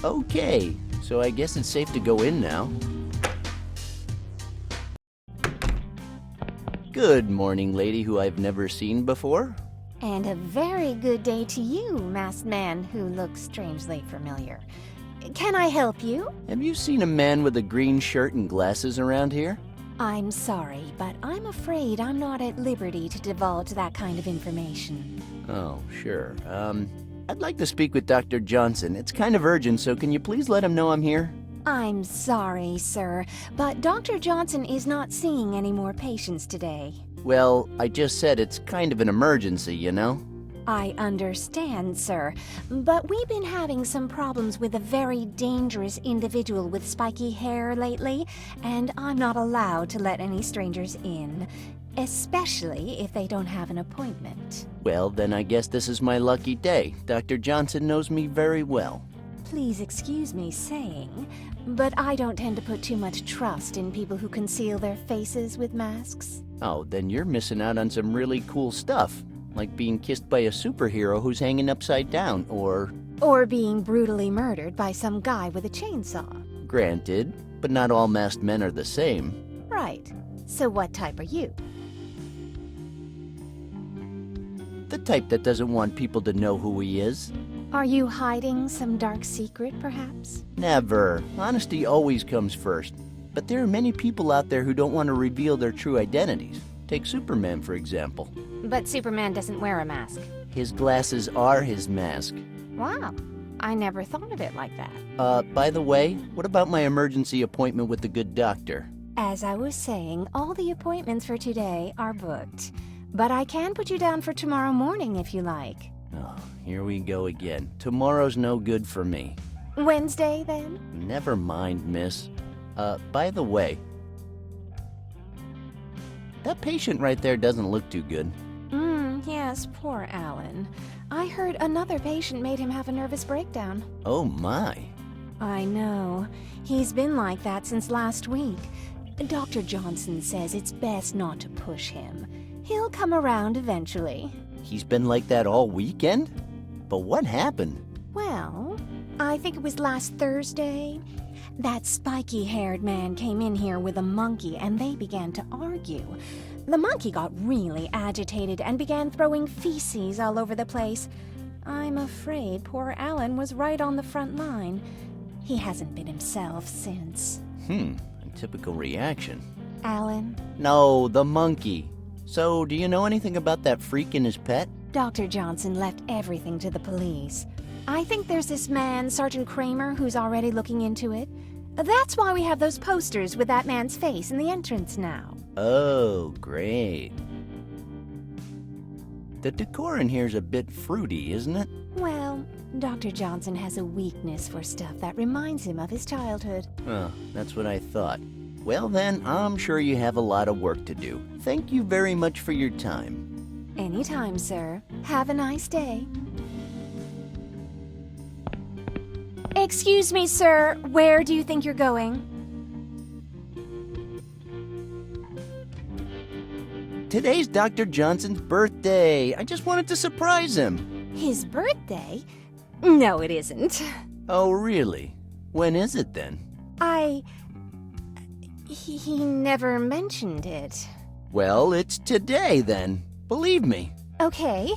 Okay, so I guess it's safe to go in now. Good morning, lady who I've never seen before. And a very good day to you, masked man who looks strangely familiar. Can I help you? Have you seen a man with a green shirt and glasses around here? I'm sorry, but I'm afraid I'm not at liberty to divulge that kind of information. Oh, sure. I'd like to speak with Dr. Johnson. It's kind of urgent, so can you please let him know I'm here? I'm sorry, sir, but Dr. Johnson is not seeing any more patients today. Well, I just said it's kind of an emergency, you know? I understand, sir, but we've been having some problems with a very dangerous individual with spiky hair lately, and I'm not allowed to let any strangers in, especially if they don't have an appointment. Well, then I guess this is my lucky day. Dr. Johnson knows me very well. Please excuse me saying, but I don't tend to put too much trust in people who conceal their faces with masks. Oh, then you're missing out on some really cool stuff, like being kissed by a superhero who's hanging upside down, or being brutally murdered by some guy with a chainsaw. Granted, but not all masked men are the same. Right. So what type are you? The type that doesn't want people to know who he is. Are you hiding some dark secret, perhaps? Never. Honesty always comes first. But there are many people out there who don't want to reveal their true identities. Take Superman, for example. But Superman doesn't wear a mask. His glasses are his mask. Wow. I never thought of it like that. By the way, what about my emergency appointment with the good doctor? As I was saying, all the appointments for today are booked. But I can put you down for tomorrow morning if you like. Oh, here we go again. Tomorrow's no good for me. Wednesday, then? Never mind, miss. By the way, that patient right there doesn't look too good. Yes, poor Alan. I heard another patient made him have a nervous breakdown. Oh my. I know. He's been like that since last week. Dr. Johnson says it's best not to push him. He'll come around eventually. He's been like that all weekend? But what happened? Well, I think it was last Thursday. That spiky-haired man came in here with a monkey and they began to argue. The monkey got really agitated and began throwing feces all over the place. I'm afraid poor Alan was right on the front line. He hasn't been himself since. A typical reaction. Alan? No, the monkey. So, do you know anything about that freak and his pet? Dr. Johnson left everything to the police. I think there's this man, Sergeant Kramer, who's already looking into it. That's why we have those posters with that man's face in the entrance now. Oh, great. The decor in here's a bit fruity, isn't it? Well, Dr. Johnson has a weakness for stuff that reminds him of his childhood. Oh, that's what I thought. Well then, I'm sure you have a lot of work to do. Thank you very much for your time. Anytime, sir. Have a nice day. Excuse me, sir. Where do you think you're going? Today's Dr. Johnson's birthday. I just wanted to surprise him. His birthday? No, it isn't. Oh, really? When is it then? He never mentioned it. Well, it's today then. Believe me. Okay,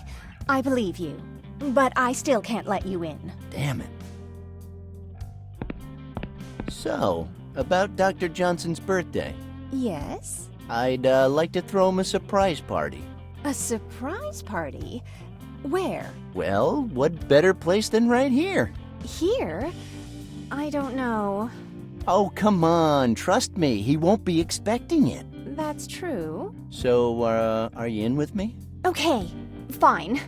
I believe you. But I still can't let you in. Damn it. So, about Dr. Johnson's birthday. Yes? I'd like to throw him a surprise party. A surprise party? Where? Well, what better place than right here? Here? I don't know. Oh, come on. Trust me. He won't be expecting it. That's true. So, are you in with me? Okay, fine.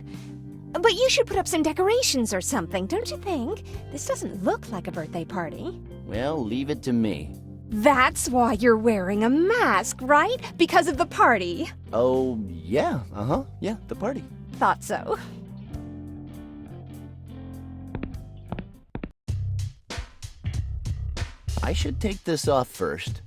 But you should put up some decorations or something, don't you think? This doesn't look like a birthday party. Well, leave it to me. That's why you're wearing a mask, right? Because of the party. Oh, yeah. Yeah, the party. Thought so. I should take this off first.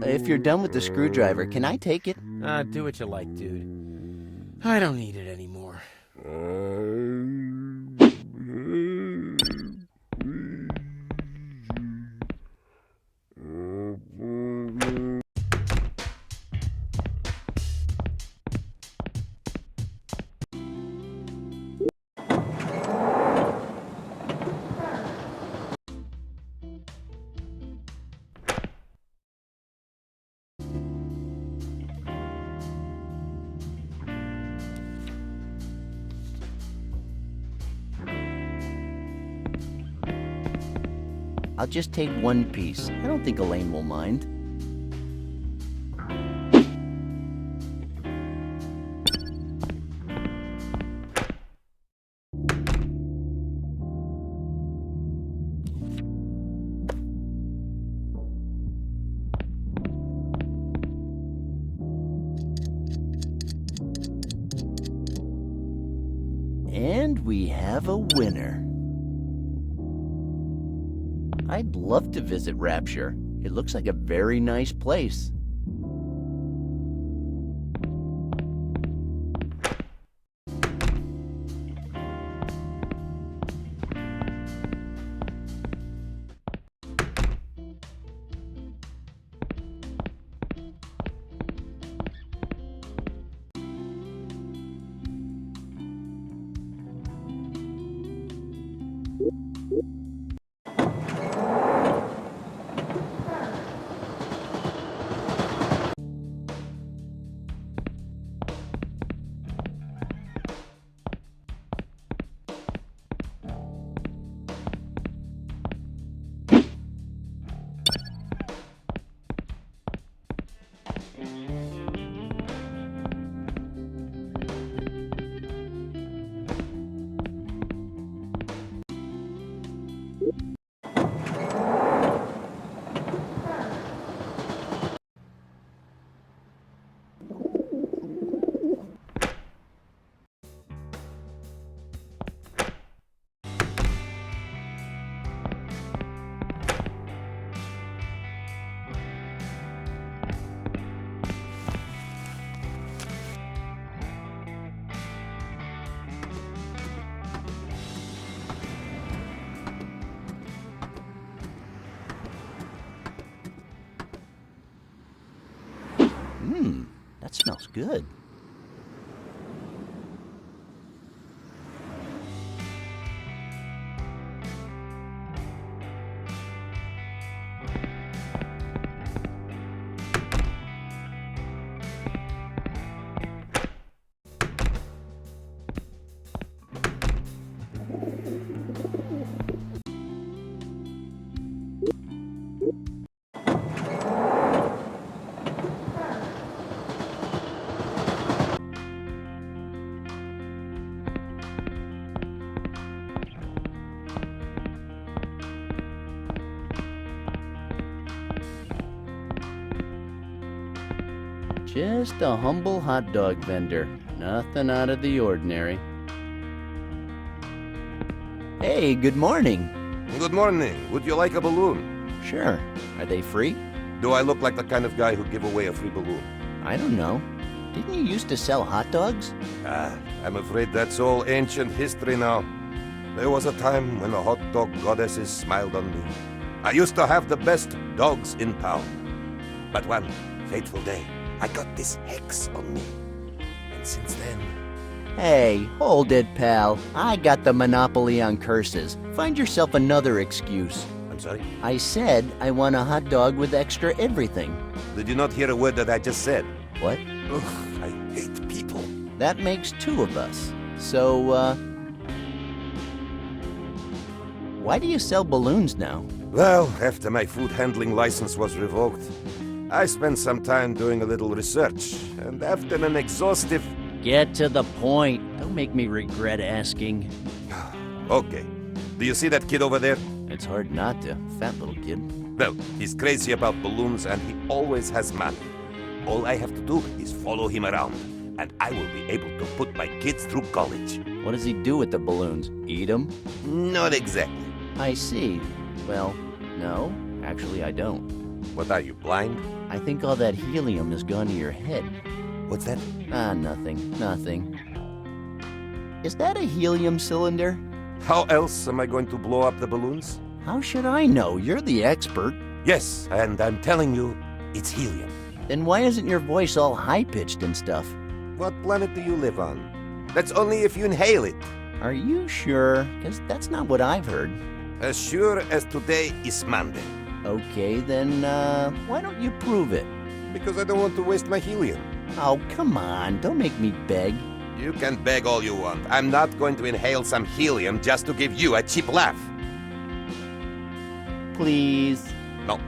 If you're done with the screwdriver, can I take it? Do what you like, dude. I don't need it anymore. I'll just take one piece. I don't think Elaine will mind. And we have a winner. I'd love to visit Rapture. It looks like a very nice place. That smells good. Just a humble hot dog vendor. Nothing out of the ordinary. Hey, good morning. Good morning. Would you like a balloon? Sure. Are they free? Do I look like the kind of guy who give away a free balloon? I don't know. Didn't you used to sell hot dogs? I'm afraid that's all ancient history now. There was a time when the hot dog goddesses smiled on me. I used to have the best dogs in town. But one fateful day, I got this hex on me. And since then... Hey, hold it, pal. I got the monopoly on curses. Find yourself another excuse. I'm sorry? I said I want a hot dog with extra everything. Did you not hear a word that I just said? What? Ugh, I hate people. That makes two of us. So, why do you sell balloons now? Well, after my food handling license was revoked, I spent some time doing a little research, and after an exhaustive... Get to the point. Don't make me regret asking. Okay. Do you see that kid over there? It's hard not to. Fat little kid. Well, he's crazy about balloons and he always has money. All I have to do is follow him around. and I will be able to put my kids through college. What does he do with the balloons? Eat them? Not exactly. I see. Well, no, actually I don't. What are you, blind? I think all that helium has gone to your head. What's that? Ah, nothing. Is that a helium cylinder? How else am I going to blow up the balloons? How should I know? You're the expert. Yes, and I'm telling you, it's helium. Then why isn't your voice all high-pitched and stuff? What planet do you live on? That's only if you inhale it. Are you sure? Because that's not what I've heard. As sure as today is Monday. Okay, then, why don't you prove it? Because I don't want to waste my helium. Oh, come on, don't make me beg. You can beg all you want. I'm not going to inhale some helium just to give you a cheap laugh. Please. No.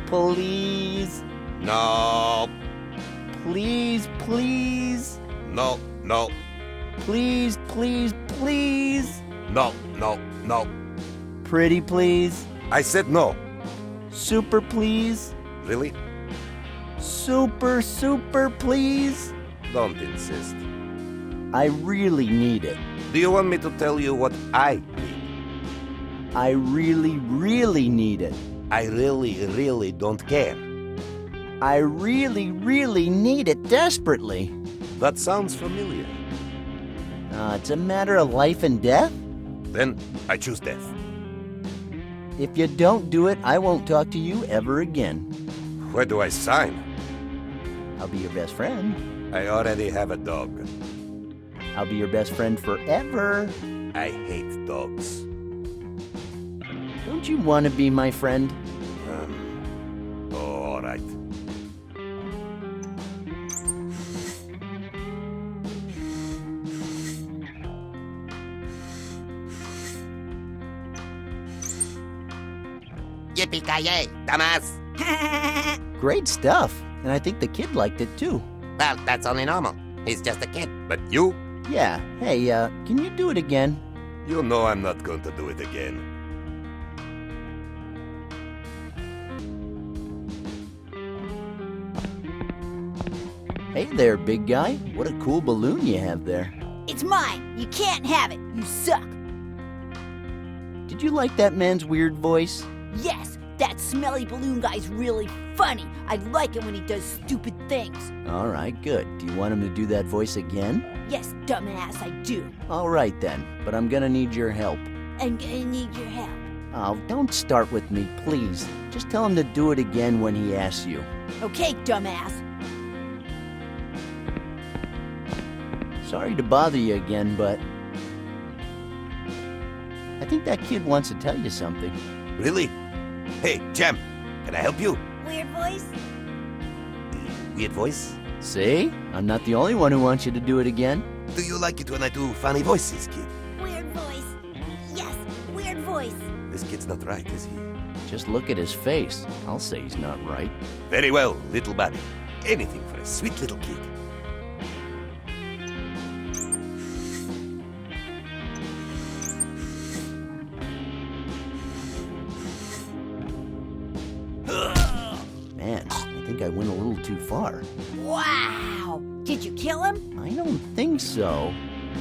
Please. No. Please, please. No, no, Please, please, please. no, no, no. Pretty please. I said no. Super please. Really? Super, super please. Don't insist. I really need it. Do you want me to tell you what I need? I really, really need it. I really don't care. I really, really need it desperately. That sounds familiar. It's a matter of life and death? Then I choose death. If you don't do it, I won't talk to you ever again. Where do I sign? I'll be your best friend. I already have a dog. I'll be your best friend forever. I hate dogs. Don't you want to be my friend? All right. Yippee-ki-yay, dumbass! Great stuff. And I think the kid liked it too. Well, that's only normal. He's just a kid. But you? Yeah. Hey, can you do it again? You know I'm not going to do it again. Hey there, big guy. What a cool balloon you have there. It's mine. You can't have it. You suck. Did you like that man's weird voice? Yes, that smelly balloon guy's really funny. I like it when he does stupid things. All right, good. Do you want him to do that voice again? Yes, dumbass, I do. All right then, but I'm gonna need your help. I'm gonna need your help. Oh, don't start with me, please. Just tell him to do it again when he asks you. Okay, dumbass. Sorry to bother you again, but I think that kid wants to tell you something. Really? Hey, Jam, can I help you? Weird voice? Weird voice? See? I'm not the only one who wants you to do it again. Do you like it when I do funny voices, kid? Weird voice. Yes, weird voice. This kid's not right, is he? Just look at his face. I'll say he's not right. Very well, little buddy. Anything for a sweet little kid. Man, I think I went a little too far. Wow. Did you kill him? I don't think so.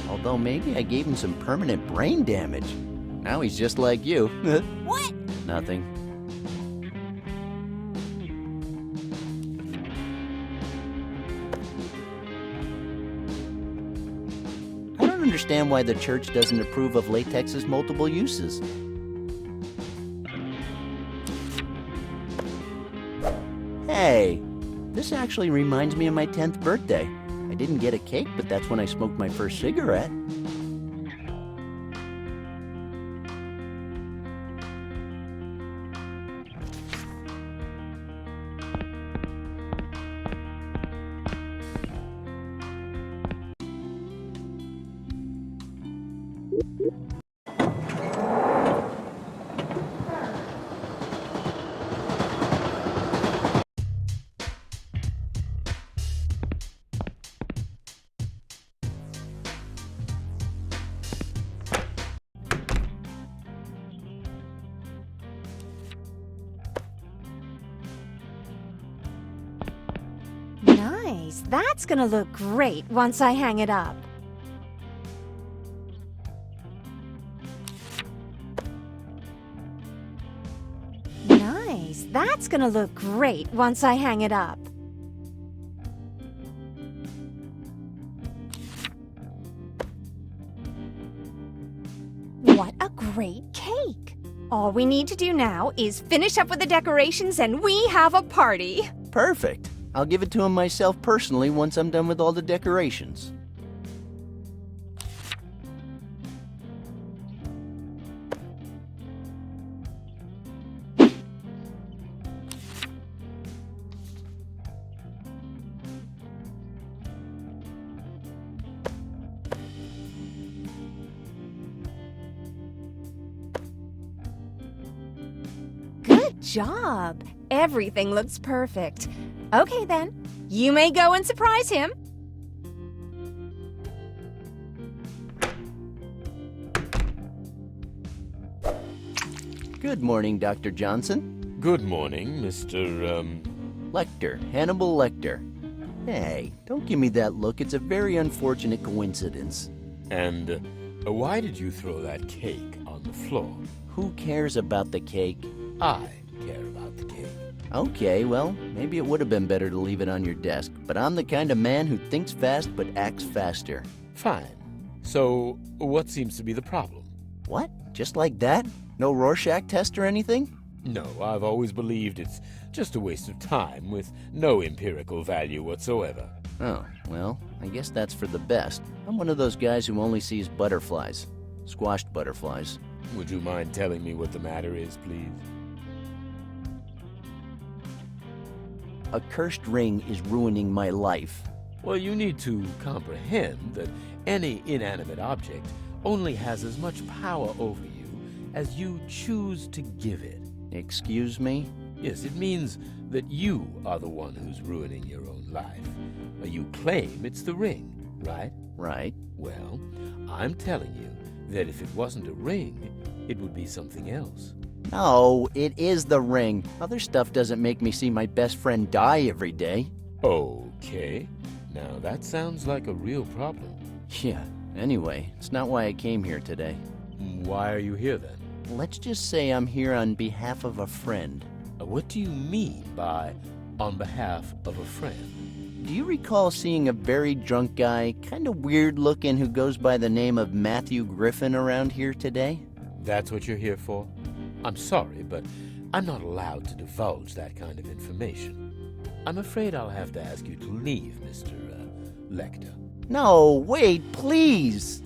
Although maybe I gave him some permanent brain damage. Now he's just like you. What? Nothing. I don't understand why the church doesn't approve of latex's multiple uses. Hey, this actually reminds me of my 10th birthday. I didn't get a cake, but that's when I smoked my first cigarette. Nice. That's gonna look great once I hang it up. Nice. That's gonna look great once I hang it up. What a great cake! All we need to do now is finish up with the decorations and we have a party. Perfect. I'll give it to him myself personally once I'm done with all the decorations. Good job! Everything looks perfect. Okay then, you may go and surprise him. Good morning, Dr. Johnson. Good morning, Mr. Lecter, Hannibal Lecter. Hey, don't give me that look. It's a very unfortunate coincidence. And why did you throw that cake on the floor? Who cares about the cake? I care about the cake. Okay, well, maybe it would have been better to leave it on your desk, but I'm the kind of man who thinks fast but acts faster. Fine. So, what seems to be the problem? What? Just like that? No Rorschach test or anything? No, I've always believed it's just a waste of time with no empirical value whatsoever. Oh, well, I guess that's for the best. I'm one of those guys who only sees butterflies. Squashed butterflies. Would you mind telling me what the matter is, please? A cursed ring is ruining my life. Well, you need to comprehend that any inanimate object only has as much power over you as you choose to give it. Excuse me? Yes, it means that you are the one who's ruining your own life. You claim it's the ring, right? Right. Well, I'm telling you that if it wasn't a ring, it would be something else. No, it is the ring. Other stuff doesn't make me see my best friend die every day. Okay. Now that sounds like a real problem. Yeah, anyway, it's not why I came here today. Why are you here then? Let's just say I'm here on behalf of a friend. What do you mean by on behalf of a friend? Do you recall seeing a very drunk guy, kind of weird looking, who goes by the name of Matthew Griffin around here today? That's what you're here for? I'm sorry, but I'm not allowed to divulge that kind of information. I'm afraid I'll have to ask you to leave, Mr. Lecter. No, wait, please!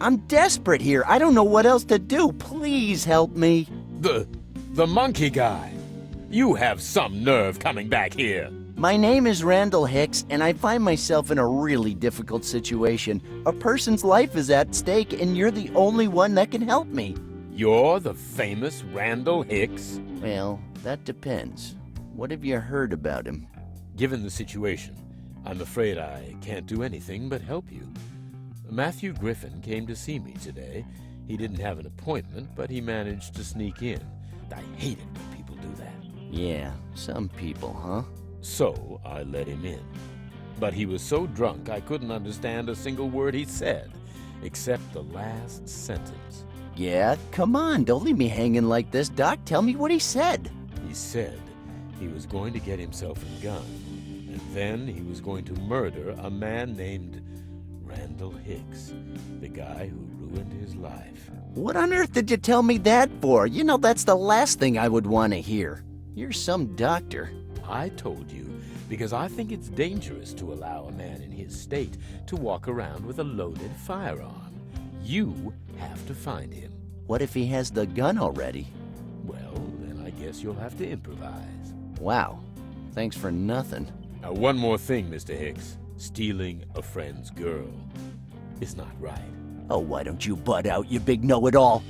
I'm desperate here. I don't know what else to do. Please help me. The monkey guy. You have some nerve coming back here. My name is Randal Hicks, and I find myself in a really difficult situation. A person's life is at stake, and you're the only one that can help me. You're the famous Randal Hicks? Well, that depends. What have you heard about him? Given the situation, I'm afraid I can't do anything but help you. Matthew Griffin came to see me today. He didn't have an appointment, but he managed to sneak in. I hate it when people do that. Yeah, some people, huh? So I let him in. But he was so drunk I couldn't understand a single word he said, except the last sentence. Yeah, come on, don't leave me hanging like this, Doc. Tell me what he said. He said he was going to get himself a gun, and then he was going to murder a man named Randal Hicks, the guy who ruined his life. What on earth did you tell me that for? You know that's the last thing I would want to hear. You're some doctor. I told you because I think it's dangerous to allow a man in his state to walk around with a loaded firearm. You have to find him. What if he has the gun already? Well, then I guess you'll have to improvise. Wow, thanks for nothing. Now, one more thing, Mr. Hicks. Stealing a friend's girl is not right. Oh, why don't you butt out, you big know-it-all?